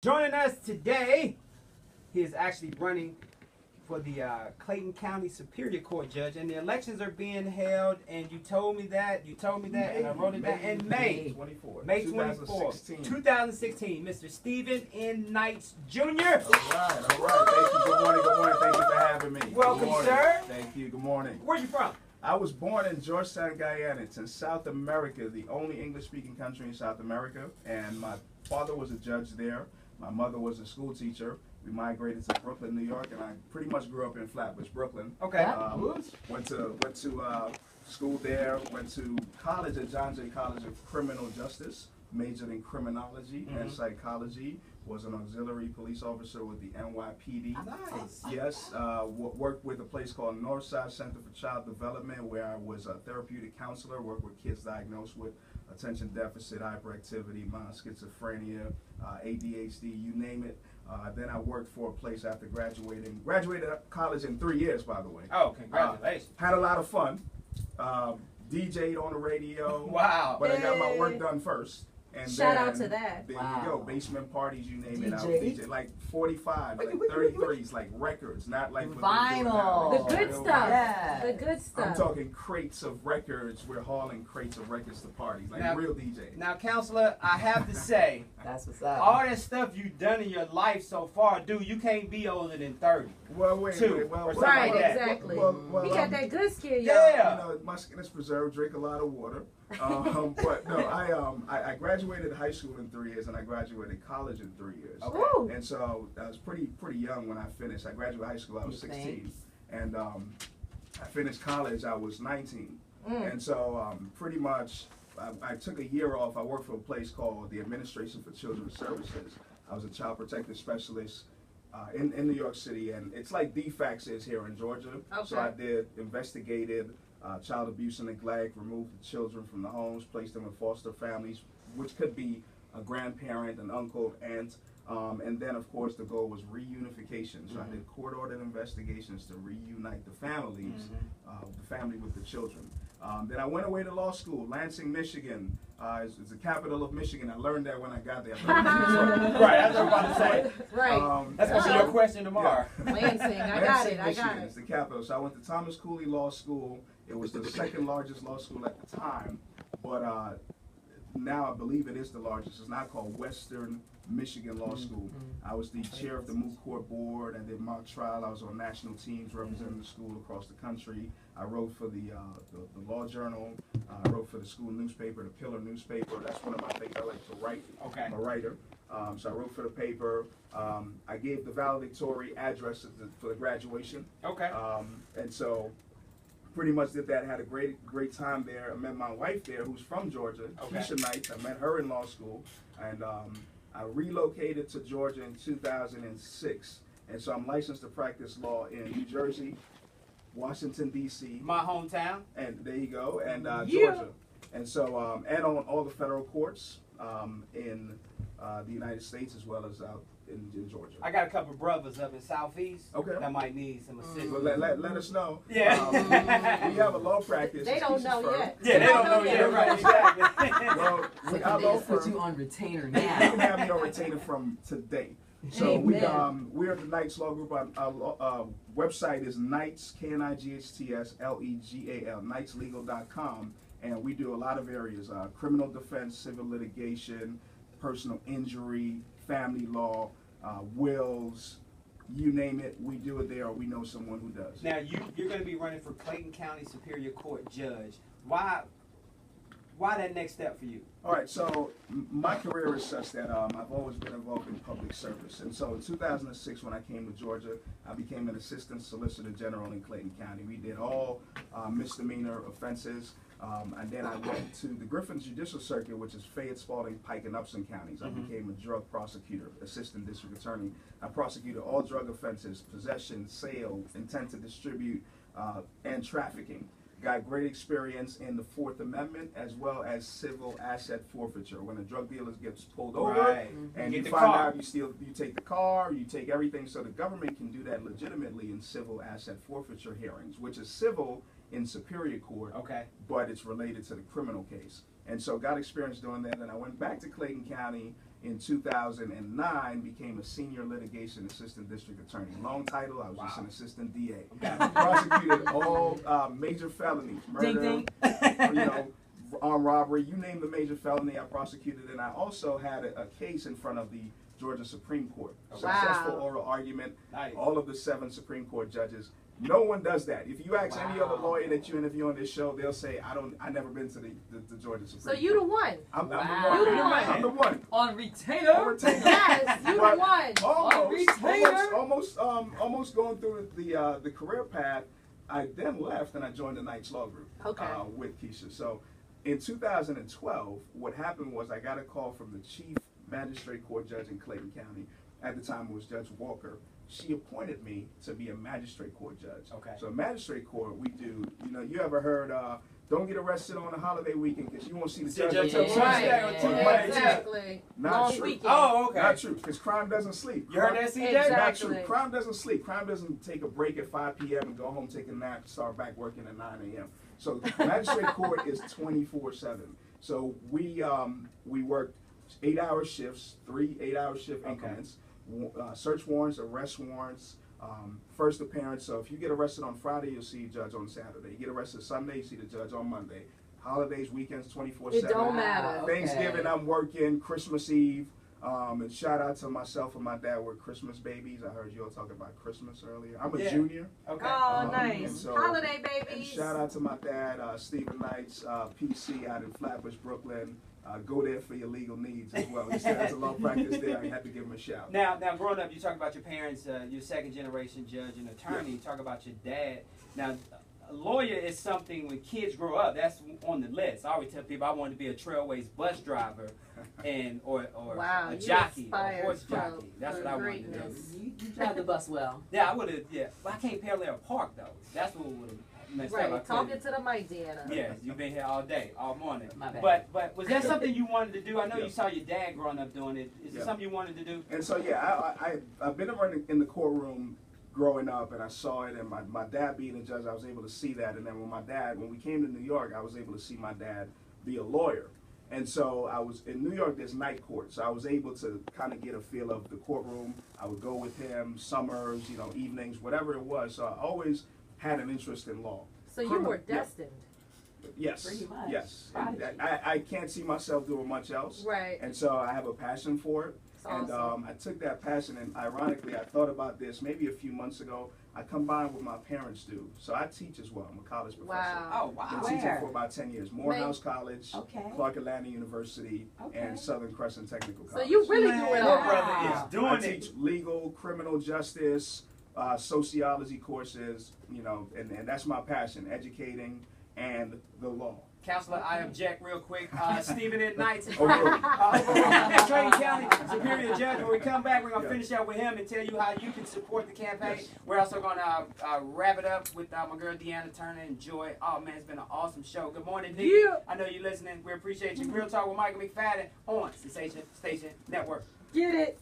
Joining us today, he is actually running for the Clayton County Superior Court judge, and the elections are being held. And you told me that, and I wrote it down in May 24th, May 24th, 2016. Mr. Stephen N. Knights Jr. All right. Thank you. Good morning. Thank you for having me. Welcome, sir. Thank you. Good morning. Where you from? I was born in Georgetown, Guyana. It's in South America, the only English-speaking country in South America. And my father was a judge there. My mother was a school teacher. We migrated to Brooklyn, New York, and I pretty much grew up in Flatbush, Brooklyn. Okay. Went to school there. Went to college at John Jay College of Criminal Justice. Majored in criminology and psychology. Was an auxiliary police officer with the NYPD. Nice. Yes. Worked with a place called Northside Center for Child Development, where I was a therapeutic counselor. Worked with kids diagnosed with attention deficit, hyperactivity, mild schizophrenia, ADHD, you name it. Then I worked for a place after graduating. Graduated college in 3 years, by the way. Oh, congratulations. Had a lot of fun. DJ'd on the radio. Wow. But I got my work done first. And Shout out to that. There you go. Basement parties, you name it. I was DJ. DJ like 45, like 33s, like records, not like what Vinyl. they're doing now. The good stuff. Yeah. The good stuff. I'm talking crates of records. We're hauling crates of records to parties, like Now- real DJ. Now, counselor, I have to say, That's what's up. all that stuff you've done in your life so far, dude, you can't be older than 30. Well, wait, Two, wait, well, or well, something Right, like that. exactly. Well, He got that good skill, y'all. Yeah. You know, my skin is preserved. Drink a lot of water. But no, I graduated high school in 3 years, and I graduated college in 3 years. Okay. Ooh. And so I was pretty young when I finished. I graduated high school. I was 16, and I finished college. I was 19, and so pretty much I took a year off. I worked for a place called the Administration for Children's Services. I was a child protective specialist. In New York City, and it's like DFACS is here in Georgia. So I investigated child abuse and neglect, removed the children from the homes, placed them in foster families, which could be a grandparent, an uncle, aunt, and then of course the goal was reunification. So I did court-ordered investigations to reunite the families, the family with the children. Then I went away to law school, Lansing, Michigan. It's the capital of Michigan. I learned that when I got there. Right, that's what I'm about to say. Right. That's going to be your question tomorrow. Lansing, I got Lansing, it. Michigan is the capital. So I went to Thomas Cooley Law School. It was the second largest law school at the time, but now I believe it is the largest. It's now called Western Michigan Law School. I was the chair of the moot court board. I did mock trial. I was on national teams representing the school across the country. I wrote for the Law Journal. I wrote for the school newspaper, the Pillar newspaper. That's one of my things I like to write. Okay. I'm a writer. So I wrote for the paper. I gave the valedictory address for the graduation. Okay. And so pretty much did that. Had a great time there. I met my wife there, who's from Georgia, Keisha Knight. I met her in law school, and I relocated to Georgia in 2006. And so I'm licensed to practice law in New Jersey, Washington D.C. My hometown. And there you go, and Georgia. And so and on all the federal courts in the United States as well as out in Georgia. I got a couple brothers up in Southeast Okay. that might need some assistance. Well, let us know. Yeah. We have a law practice. They it's don't Keisha's know firm. yet. Yeah, they don't know yet, right? Exactly. Well, So our can law they put firm, you on retainer you now? can have me on retainer from today. So we're the Knights Law Group. Our website is Knights, KNIGHTS, LEGAL, knightslegal.com, and we do a lot of areas: criminal defense, civil litigation, personal injury, family law, wills. You name it, we do it there, or we know someone who does. Now you're going to be running for Clayton County Superior Court judge. Why that next step for you? All right, so my career is such that I've always been involved in public service. And so in 2006, when I came to Georgia, I became an assistant solicitor general in Clayton County. We did all misdemeanor offenses. And then I went to the Griffin Judicial Circuit, which is Fayette, Spalding, Pike, and Upson counties. I became a drug prosecutor, assistant district attorney. I prosecuted all drug offenses: possession, sale, intent to distribute, and trafficking. Got great experience in the Fourth Amendment as well as civil asset forfeiture. When a drug dealer gets pulled over and you find out you take the car, you take everything. So the government can do that legitimately in civil asset forfeiture hearings, which is civil in Superior Court, but it's related to the criminal case. And so got experience doing that. And I went back to Clayton County in 2009 became a senior litigation assistant district attorney. Long title, I was just an assistant DA. Prosecuted all major felonies, murder, Ding, you know, armed robbery, you name the major felony I prosecuted, and I also had a case in front of the Georgia Supreme Court. Successful oral argument. Nice. All of the 7 Supreme Court judges. No one does that. If you ask any other lawyer that you interview on this show, they'll say, I never been to the Georgia Supreme Court. So you the one. I'm the Wow. one. You the one. I'm the one. On retainer. On retainer. Yes, you the But one. Almost going through the career path. I then left and I joined the Knights Law Group with Keisha. So in 2012, what happened was I got a call from the chief magistrate court judge in Clayton County. At the time, it was Judge Walker. She appointed me to be a magistrate court judge. Okay. So magistrate court, we do, you know, you ever heard, don't get arrested on a holiday weekend because you won't see the judge until Tuesday or Monday. Exactly. Not Long true. weekend. Oh, okay. Not true, because crime doesn't sleep. You heard that, CJ? Not Exactly. true. Crime doesn't sleep. Crime doesn't take a break at 5 p.m. and go home, take a nap, start back working at 9 a.m. So magistrate court is 24/7. So we work 8-hour shifts, 3 8-hour shift increments, search warrants, arrest warrants, first appearance. So if you get arrested on Friday, you'll see a judge on Saturday. You get arrested Sunday, you see the judge on Monday. Holidays, weekends, 24/7. It don't matter. Thanksgiving, I'm working. Christmas Eve. And shout out to myself and my dad. We're Christmas babies. I heard you all talking about Christmas earlier. I'm a junior. Okay. Oh, and nice. so- Holiday And babies. shout out to my dad, Stephen Knights, PC out in Flatbush, Brooklyn. Go there for your legal needs as well. He still has a law practice there. You have to give him a shout. Now, growing up, you talk about your parents, your second generation judge and attorney. You talk about your dad. Now, a lawyer is something when kids grow up, that's on the list. I always tell people I wanted to be a Trailways bus driver and or Wow, a you jockey, or a inspired horse for- jockey. That's for what I wanted to greatness. do. You drive the bus well. Yeah, I would have. Yeah, but I can't parallel park though. That's what would have messed up. I Right, talking couldn't. to the mic, Deanna. Yes, you've been here all day, all morning. My bad. But was that something you wanted to do? I know you Yeah. saw your dad growing up doing it. Is it Yeah. something you wanted to do? And so, yeah, I've been around in the courtroom growing up, and I saw it, and my dad being a judge, I was able to see that. And then when we came to New York, I was able to see my dad be a lawyer. And so I was in New York, there's night court, so I was able to kind of get a feel of the courtroom. I would go with him summers, evenings, whatever it was. So I always had an interest in law. So you were destined. Yes. Pretty much. Yes. Prodigy. And I can't see myself doing much else. Right. And so I have a passion for it. It's And awesome. I took that passion, and ironically, I thought about this maybe a few months ago. I combined what my parents do. So I teach as well. I'm a college professor. Wow. Oh wow. Been Where? teaching for about 10 years. Morehouse College, Okay. Clark Atlanta University, Okay. and Southern Crescent Technical So College. you really Man, do it your all. brother Wow. is doing I it. teach legal, criminal justice, sociology courses, and that's my passion, educating and the law. Counselor, I object real quick. Stephen at Knights, Overruled. Clayton County Superior Judge. When we come back, we're going to Yeah. finish up with him and tell you how you can support the campaign. Yes. We're also going to wrap it up with my girl Deanna Turner and Joy. Oh, man, it's been an awesome show. Good morning, Nick. Yeah. I know you're listening. We appreciate you. Real Talk with Michael McFadden on Sensation Station Network. Get it.